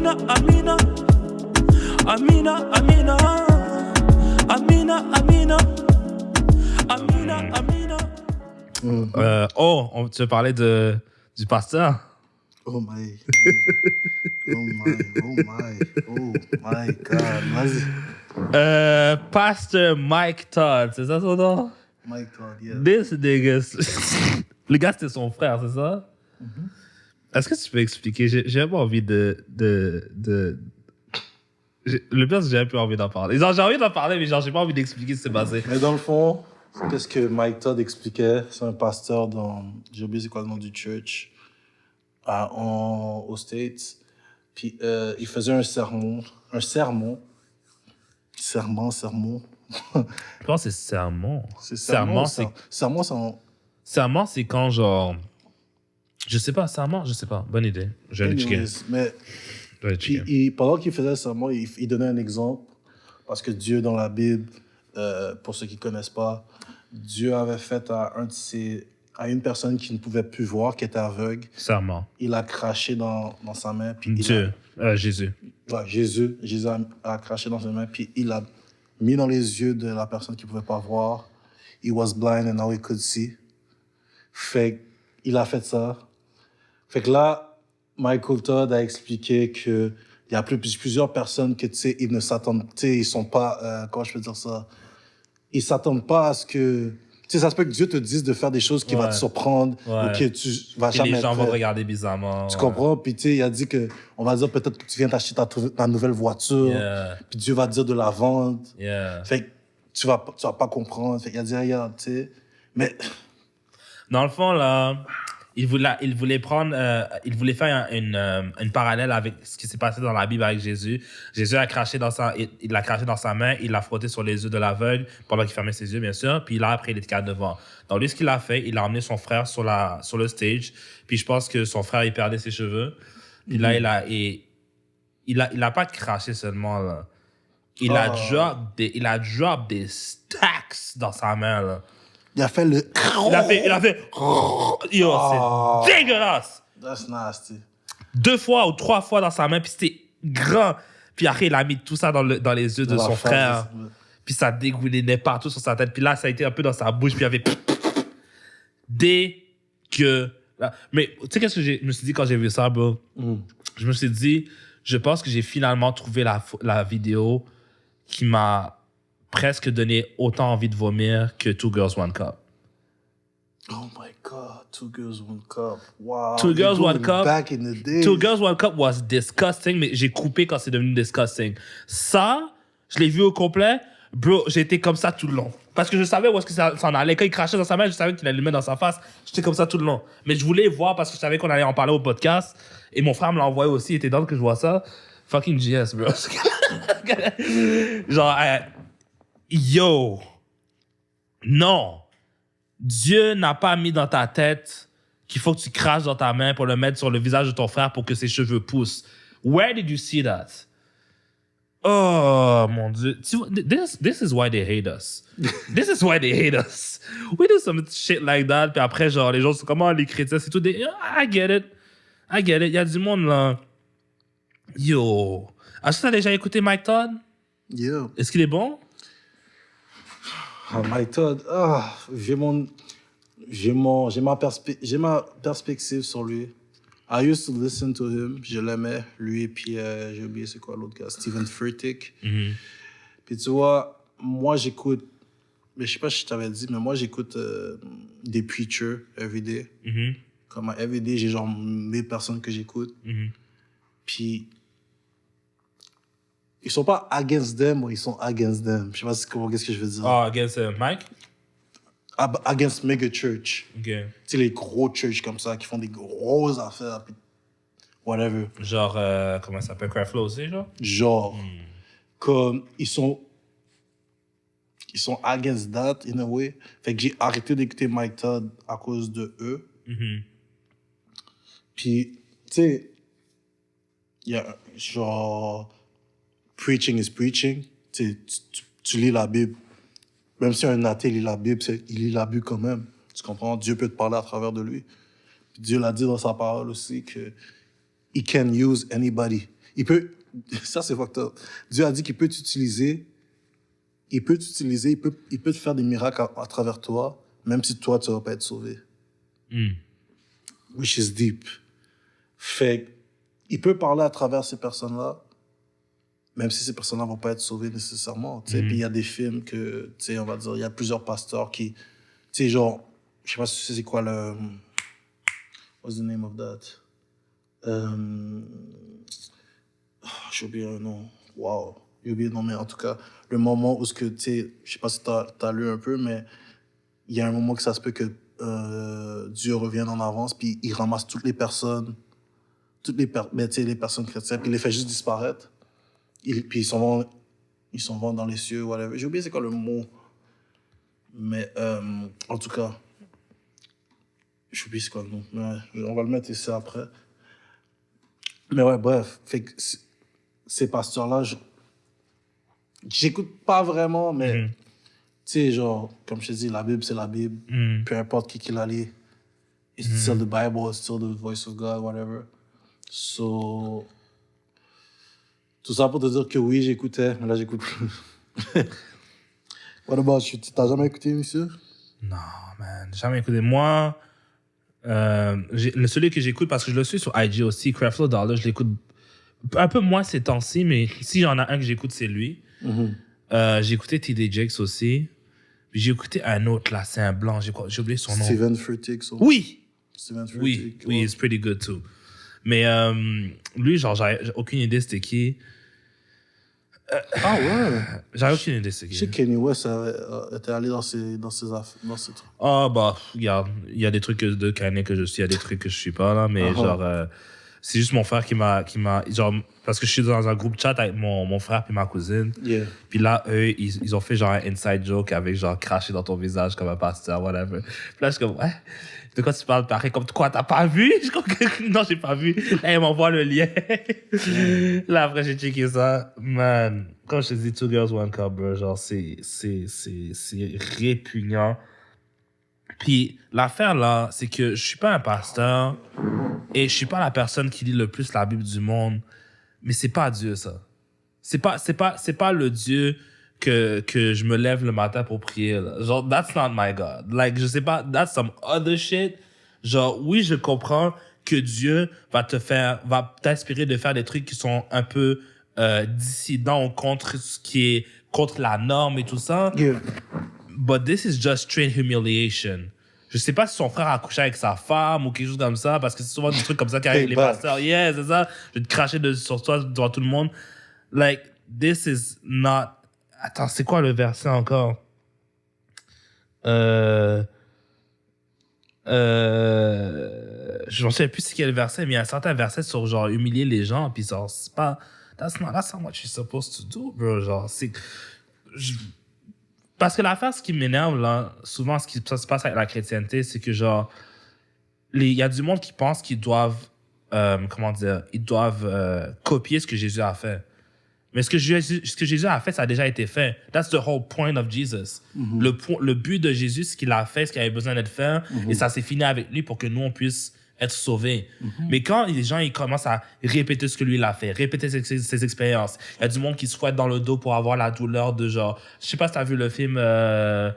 Amina, Amina. Amina, Amina. Amina, Amina. Amina, Amina. Tu veux parler du pasteur? Oh my. Oh my God. Vas-y. Pasteur Mike Todd, c'est ça son nom? Mike Todd, yeah. This nigga. Le gars, c'était son frère, c'est ça? Est-ce que tu peux expliquer? J'ai pas envie de... Le pire, c'est que j'ai un peu envie d'en parler. Genre, j'ai envie d'en parler, mais genre, j'ai pas envie d'expliquer ce qui s'est passé. Mais dans le fond, qu'est-ce que Mike Todd expliquait? C'est un pasteur dans... J'ai oublié c'est quoi le nom du church. Aux States. Puis il faisait un sermon. Serment. Je pense que c'est sermon. Serment, Serment, c'est quand, genre... Je sais pas, serment, je sais pas. Bonne idée. Je vais aller checker. Mais pendant qu'il faisait le sermon, il donnait un exemple. Parce que Dieu, dans la Bible, pour ceux qui ne connaissent pas, Dieu avait fait à une personne qui ne pouvait plus voir, qui était aveugle. Serment. Il a craché dans sa main. Puis Jésus. Ouais, Jésus a craché dans sa main, puis il a mis dans les yeux de la personne qui ne pouvait pas voir. He was blind and now he could see. Fait qu'il a fait ça. Fait que là, Michael Todd a expliqué qu'il y a plusieurs personnes que, tu sais, ils ne s'attendent, tu sais, ils sont pas, comment je peux dire ça? Ils s'attendent pas à ce que... Tu sais, ça se peut que Dieu te dise de faire des choses qui vont te surprendre ou que tu vas jamais... Les gens vont te regarder bizarrement. Tu comprends? Puis, tu sais, il a dit on va dire peut-être que tu viens d'acheter ta nouvelle voiture. Puis Dieu va te dire de la vendre. Fait que tu vas pas comprendre. Fait qu'il a dit, regarde, tu sais. Mais... Dans le fond, là, il voulait faire une parallèle avec ce qui s'est passé dans la Bible avec Jésus. Jésus a craché il l'a craché dans sa main, il l'a frotté sur les yeux de l'aveugle pendant qu'il fermait ses yeux, bien sûr. Puis là, après, il était calme devant. Donc, lui, ce qu'il a fait, il a emmené son frère sur le stage. Puis je pense que son frère, il perdait ses cheveux. Puis là, il a pas craché seulement, là. Il a drop des stacks dans sa main, là. Il a fait le... Il a fait... Yo, c'est dégueulasse! That's nasty. 2 fois ou 3 fois dans sa main, puis c'était grand. Puis après, il a mis tout ça dans les yeux de son frère. Puis ça dégoulinait partout sur sa tête. Puis là, ça a été un peu dans sa bouche, puis il y avait... Dégueulasse. Mais tu sais qu'est-ce que je me suis dit quand j'ai vu ça, bro? Je me suis dit, je pense que j'ai finalement trouvé la vidéo qui m'a presque donné autant envie de vomir que Two Girls, One Cup. Oh my God, Two Girls, One Cup. Wow. Two Girls, One Cup. Back in the day. Two Girls, One Cup was disgusting, mais j'ai coupé quand c'est devenu disgusting. Ça, je l'ai vu au complet. Bro, j'ai été comme ça tout le long. Parce que je savais où est-ce que ça en allait. Quand il crachait dans sa main, je savais qu'il allait le mettre dans sa face. J'étais comme ça tout le long. Mais je voulais voir parce que je savais qu'on allait en parler au podcast. Et mon frère me l'a envoyé aussi. Il était dans que je vois ça. Fucking GS, bro. Genre, yo. Non. Dieu n'a pas mis dans ta tête qu'il faut que tu craches dans ta main pour le mettre sur le visage de ton frère pour que ses cheveux poussent. Where did you see that? Oh, mon Dieu. This is why they hate us. This is why they hate us. We do some shit like that, puis après, genre, les gens sont comme, les chrétiens, c'est tout des... I get it. Il y a du monde, là. Yo. Est-ce que t'as déjà écouté Mike Todd? Yeah. Est-ce qu'il est bon? Mike Todd, j'ai ma perspective sur lui. I used to listen to him, je l'aimais, lui, puis j'ai oublié c'est quoi l'autre gars, Steven Furtick. Puis tu vois, moi j'écoute, mais je sais pas si je t'avais dit, mais moi j'écoute des preachers everyday. Comme everyday, j'ai genre 1000 personnes que j'écoute. Puis ils sont pas against them, ou ils sont against them. Je sais pas qu'est-ce que je veux dire. Against Mike? Against mega church. OK. Tu sais, les gros church comme ça, qui font des grosses affaires, puis whatever. Genre, comment ça s'appelle? Craflow aussi, genre? Genre, comme, ils sont against that, in a way. Fait que j'ai arrêté d'écouter Mike Todd à cause de eux. Puis, tu sais, il y a, genre, preaching is preaching. Tu lis la Bible. Même si un athée lit la Bible, il lit la Bible quand même. Tu comprends? Dieu peut te parler à travers de lui. Puis Dieu l'a dit dans sa parole aussi que he can use anybody. Il peut... Ça, c'est facteur. Dieu a dit qu'il peut t'utiliser. Il peut t'utiliser, il peut te faire des miracles à travers toi, même si toi, tu ne vas pas être sauvé. Which is deep. Fait il peut parler à travers ces personnes-là, même si ces personnes-là ne vont pas être sauvées nécessairement. Puis il y a des films que, on va dire, il y a plusieurs pasteurs qui, genre, je ne sais pas si c'est quoi le... What's the name of that? J'ai oublié un nom. Wow. J'ai oublié le nom, mais en tout cas, le moment où, je ne sais pas si tu as lu un peu, mais il y a un moment que ça se peut que Dieu revienne en avance, puis il ramasse toutes les personnes, les personnes chrétiennes, puis il les fait juste disparaître. Puis ils s'en vont dans les cieux, whatever. J'ai oublié c'est quoi le mot. Mais en tout cas, j'ai oublié c'est quoi le nom. Mais, on va le mettre ici après. Mais ouais, bref. Fait que ces pasteurs-là, j'écoute pas vraiment, mais tu sais, genre, comme je te dis, la Bible, c'est la Bible. Peu importe qui la lit. It's still the Bible, it's still the voice of God, whatever. So, tout ça pour te dire que oui, j'écoutais, mais là, j'écoute plus. What about you? T'as jamais écouté, monsieur? Non, man, jamais écouté. Moi, celui que j'écoute, parce que je le suis sur IG aussi, Creflo Dollar, je l'écoute un peu moins ces temps-ci, mais si j'en ai un que j'écoute, c'est lui. J'ai écouté TD Jakes aussi. Puis j'ai écouté un autre, là, c'est un blanc, j'ai oublié son nom. Steven Furtick. So. Oui! Steven Furtick. Oui, it's pretty good too. Mais lui, genre, j'ai aucune idée c'était qui. Ah ouais? J'avais aucune idée c'était qui. Je sais que Kanye West était allé dans ces trucs. Ah, bah, regarde, il y a des trucs de Kanye que je suis, il y a des trucs que je suis pas, là, mais genre, c'est juste mon frère qui m'a, genre, parce que je suis dans un groupe chat avec mon frère et ma cousine. Yeah. Puis là, eux, ils ont fait genre un inside joke avec genre cracher dans ton visage comme un pasteur, whatever. Puis là, je suis comme, ouais, de quoi tu parles pareil? Comme quoi, t'as pas vu? Je suis comme, non, j'ai pas vu. Là, il m'envoie le lien. Là, après, j'ai checké ça. Man, comme je te dis, Two Girls, One Cup, bro, genre, c'est répugnant. Puis l'affaire là, c'est que je suis pas un pasteur et je suis pas la personne qui lit le plus la Bible du monde, mais c'est pas Dieu ça. C'est pas le Dieu que je me lève le matin pour prier là. Genre that's not my God. Like je sais pas, that's some other shit. Genre oui, je comprends que Dieu va t'inspirer de faire des trucs qui sont un peu dissidents contre ce qui est contre la norme et tout ça. Yeah. But this is just straight humiliation. Je sais pas si son frère a couché avec sa femme ou quelque chose comme ça, parce que c'est souvent des trucs comme ça qui arrivent avec les pasteurs. Yeah, c'est ça. Je vais te cracher sur toi devant tout le monde. Like, this is not... Attends, c'est quoi le verset encore? Je ne sais plus c'est quel verset, mais il y a un certain verset sur genre humilier les gens, puis genre, c'est pas... That's not what you're supposed to do, bro. Genre, c'est... Parce que l'affaire, ce qui m'énerve, là, souvent, ce qui se passe avec la chrétienté, c'est que, genre, il y a du monde qui pense qu'ils doivent, copier ce que Jésus a fait. Mais ce que Jésus a fait, ça a déjà été fait. That's the whole point of Jesus. Le but de Jésus, ce qu'il a fait, ce qu'il avait besoin d'être fait, et ça s'est fini avec lui pour que nous, on puisse être sauvés. Mais quand les gens ils commencent à répéter ce que lui il a fait, répéter ses expériences, il y a du monde qui se fouette dans le dos pour avoir la douleur de genre, je sais pas si t'as vu le film, je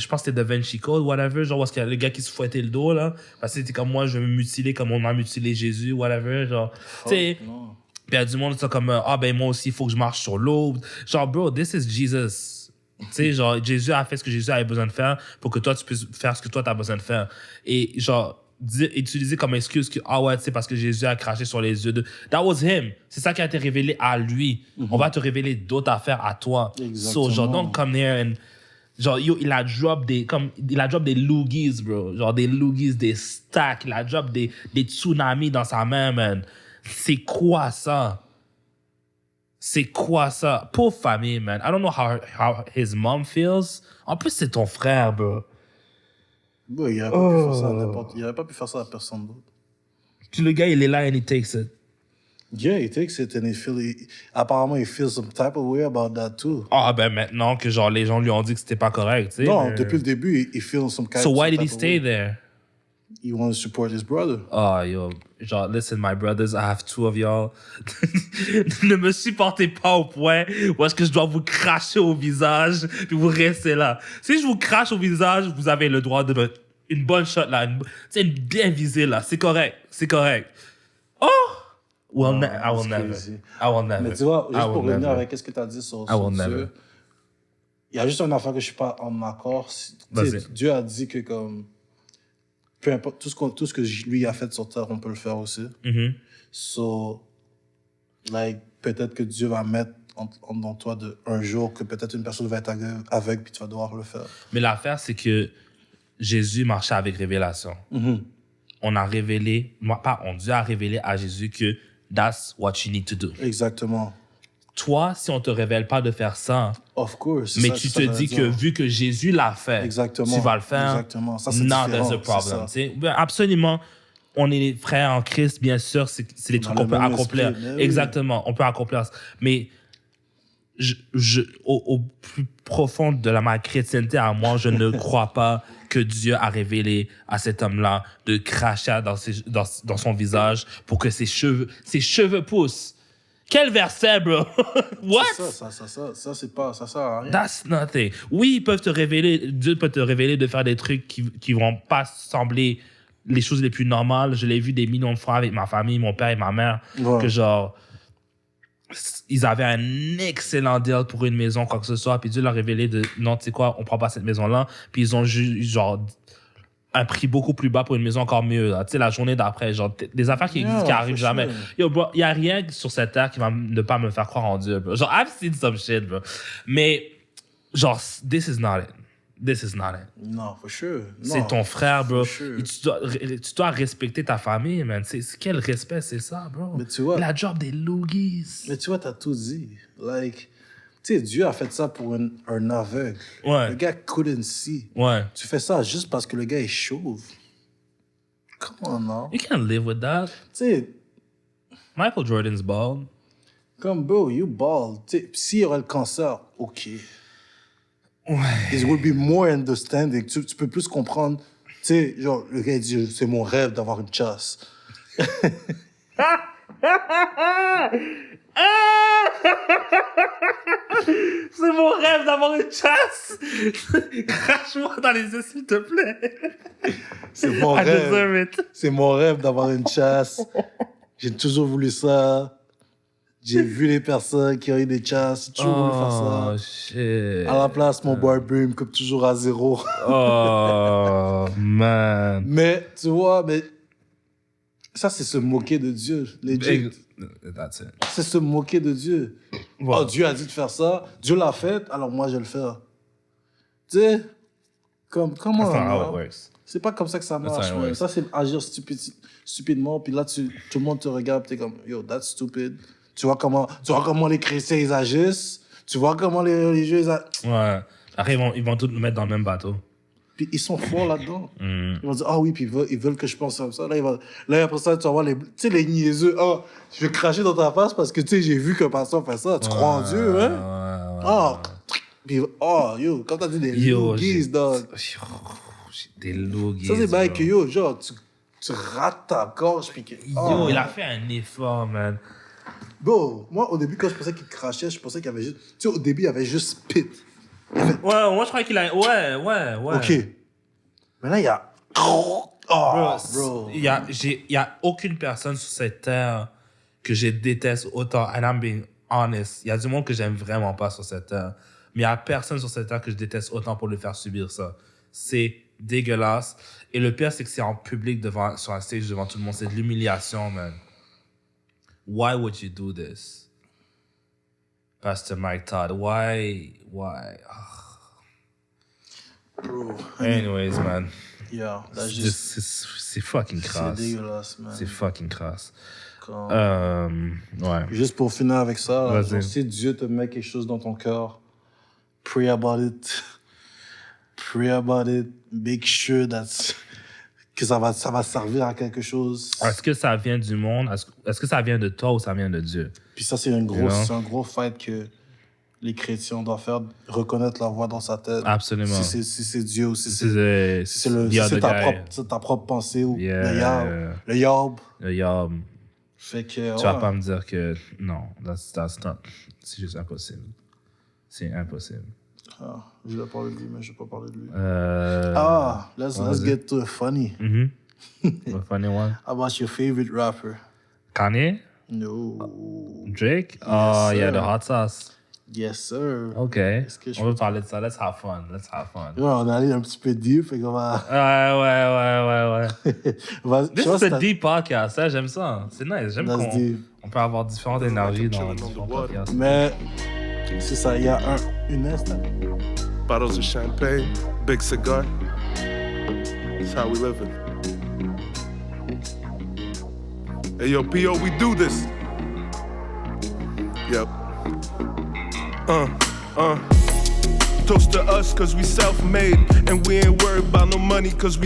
pense que c'était Da Vinci Code, whatever, genre où est-ce qu'il y a le gars qui se fouettait le dos là, parce que c'était comme moi je vais me mutiler comme on a mutilé Jésus, whatever, genre, tu sais. Puis il y a du monde qui sont comme, ah ben moi aussi il faut que je marche sur l'eau, genre bro, this is Jesus. Tu sais, genre Jésus a fait ce que Jésus avait besoin de faire pour que toi tu puisses faire ce que toi t'as besoin de faire. Et genre utiliser comme excuse que ah ouais c'est parce que Jésus a craché sur les yeux de that was him, c'est ça qui a été révélé à lui. On va te révéler d'autres affaires à toi. So genre don't come here and genre yo il a drop des loogies bro, genre des loogies, des stacks, il a drop des tsunamis dans sa main, man. C'est quoi ça? Pauvre famille, man. I don't know how his mom feels. En plus c'est ton frère, bro. Oui, il n'aurait pas pu faire ça à personne d'autre. Puis le gars, il est là and he takes it. Yeah, he takes it and apparemment, he feels some type of way about that too. Ah, ben maintenant que genre les gens lui ont dit que c'était pas correct, tu sais. Non, depuis le début, il feels some kind of way. So why did he stay there? He wants to support his brother. Oh, yo. Genre, listen, my brothers, I have 2 of y'all. Ne me supportez pas au point où est-ce que je dois vous cracher au visage puis vous restez là. Si je vous crache au visage, vous avez le droit de me... Une bonne shot, là. Une bien visée, là. C'est correct. C'est correct. Oh! Well, I will never. crazy. I will never. Mais tu vois, I juste will pour revenir never. avec ce que tu as dit sur will Dieu, never. il y a juste une affaire que je suis pas en accord. Tu sais, Vas-y. Dieu a dit que comme peu importe tout ce que lui a fait sur terre, on peut le faire aussi. Mhm. So, like, peut-être que Dieu va mettre dans toi un jour que peut-être une personne va être aveugle puis tu vas devoir le faire. Mais l'affaire, c'est que Jésus marchait avec révélation. On a révélé, Dieu a révélé à Jésus que that's what you need to do. Exactement. Toi, si on te révèle pas de faire ça, Of course. c'est mais ça- tu ça te veut dis dire. que vu que Jésus l'a fait, Exactement. tu vas le faire. Exactement. Ça, c'est Now différent, there's a c'est problem. ça. tu sais. Ben, absolument. On est frères en Christ, bien sûr, c'est des trucs Dans qu'on le peut même accomplir. esprit, mais oui. Exactement, on peut accomplir. Mais au plus profond de ma chrétienté à moi, je ne crois pas que Dieu a révélé à cet homme-là de cracher dans son visage pour que ses cheveux poussent. Quel verset, bro? What? Ça, c'est pas, ça sert à rien. That's nothing. Oui, Dieu peut te révéler de faire des trucs qui vont pas sembler les choses les plus normales. Je l'ai vu des millions de fois avec ma famille, mon père et ma mère, Ouais. que genre, ils avaient un excellent deal pour une maison, quoi que ce soit, puis Dieu leur a révélé de, non, tu sais quoi, on prend pas cette maison-là, puis ils ont genre un prix beaucoup plus bas pour une maison encore mieux, là. Tu sais, la journée d'après, genre, des affaires qui existent, qui for arrivent jamais. sure. Yo, bro, y a rien sur cette terre qui va ne pas me faire croire en Dieu, bro. Genre, I've seen some shit, bro. Mais, genre, this is not it. This is not it. Non, for sure. C'est Non. ton frère, bro. For sure. Et tu dois respecter ta famille, man. Quel respect, c'est ça, bro? Mais tu vois- La job des loogies. Mais tu vois, t'as tout dit. Like, tu sais, Dieu a fait ça pour un aveugle. Ouais. Le gars couldn't see. Ouais. Tu fais ça juste parce que le gars est chauve. Comment non? You can't live with that. Tu sais, Michael Jordan's bald. comme bro, you bald. Tu sais, s'il y aurait le cancer, ok. Ouais. It would be more understanding. Tu peux plus comprendre. Tu sais, genre, le gars il dit, c'est mon rêve d'avoir une chasse. C'est mon rêve d'avoir une chasse. Crache-moi dans les yeux, s'il te plaît. C'est mon I deserve rêve. it. C'est mon rêve d'avoir une chasse. J'ai toujours voulu ça. J'ai vu les personnes qui ont eu des chasses. J'ai toujours voulu faire ça. Oh, shit. À la place, mon barber me coupe toujours à 0. Oh, man. Mais, tu vois, mais ça, c'est se moquer de Dieu. Legit. That's it. C'est se moquer de Dieu. Ouais. Oh, Dieu a dit de faire ça. Dieu l'a fait, alors moi, je vais le faire. Tu sais, comment? That's not how it non? works. C'est pas comme ça que ça That's marche. how it man. works. Ça, c'est agir stupidement. Puis là, tout le monde te regarde. T'es comme, yo, that's stupid. Tu vois comment les chrétiens, ils agissent. Tu vois comment les religieux, ils agissent. Ouais. Après, ils vont tous nous mettre dans le même bateau. Puis ils sont forts là-dedans. Ils vont dire, ah oui, puis ils veulent que je pense comme ça. Là après ça, tu vas voir les niaiseux. Ah, je vais cracher dans ta face parce que, tu sais, j'ai vu qu'un pasteur fait ça. Tu crois en Dieu, hein? Ah, puis, oh, yo, quand t'as dit des Yo, loogies, dog. J'ai des loogies. Ça, c'est bail bro. que, yo, genre, tu rates ta gorge, puis que... Yo, il a fait un effort, man. Bro, moi, au début, quand je pensais qu'il crachait, je pensais qu'il y avait juste... Tu sais, au début, il y avait juste spit. Ouais, moi, je crois qu'il a... Ouais. OK. Mais là, il y a... Oh, bro. Il y a aucune personne sur cette terre que je déteste autant. And I'm being honest. Il y a du monde que j'aime vraiment pas sur cette terre. Mais il y a personne sur cette terre que je déteste autant pour lui faire subir ça. C'est dégueulasse. Et le pire, c'est que c'est en public sur un stage devant tout le monde. C'est de l'humiliation, man. Why would you do this? Pastor Mike Todd, why? Bro. Anyways, man. Yeah, that's C'est just... c'est fucking C'est crasse. dégueulasse, man. C'est fucking crasse. Quand- Ouais. Juste pour finir avec ça, là, Vas-y. genre, si Dieu te met quelque chose dans ton cœur, pray about it. Pray about it. Make sure que ça va servir à quelque chose. Est-ce que ça vient du monde? Est-ce que ça vient de toi ou ça vient de Dieu? Puis ça, c'est un gros fight que les chrétiens doivent faire, reconnaître la voix dans sa tête. Absolument. Si c'est Dieu ou si C'est c'est ta propre pensée ou le yob. Le yob. Fait que, Tu vas pas me dire que non, that's not. C'est juste impossible. C'est impossible. Ah, je vais parler de lui, mais je vais pas parler de lui. Let's get to a funny. A funny one. How about your favorite rapper? Kanye? No. Drake? Oh, Yes, yeah, sir. the hot sauce. Yes, sir. OK. que je On veut parler de ça. Let's have fun. Ouais, on est allé un petit peu deep, fait qu'on va... Ouais. on va This is a deep podcast. Ça, j'aime ça. C'est nice. J'aime That's deep. qu'on peut avoir différentes énergies dans différents podcasts. Mais c'est ça, il y a une instant. Bottles of champagne, big cigar. That's how we living. Hey, yo, P.O., we do this. Yep. Toast to us, cause we self-made. And we ain't worried about no money, cause we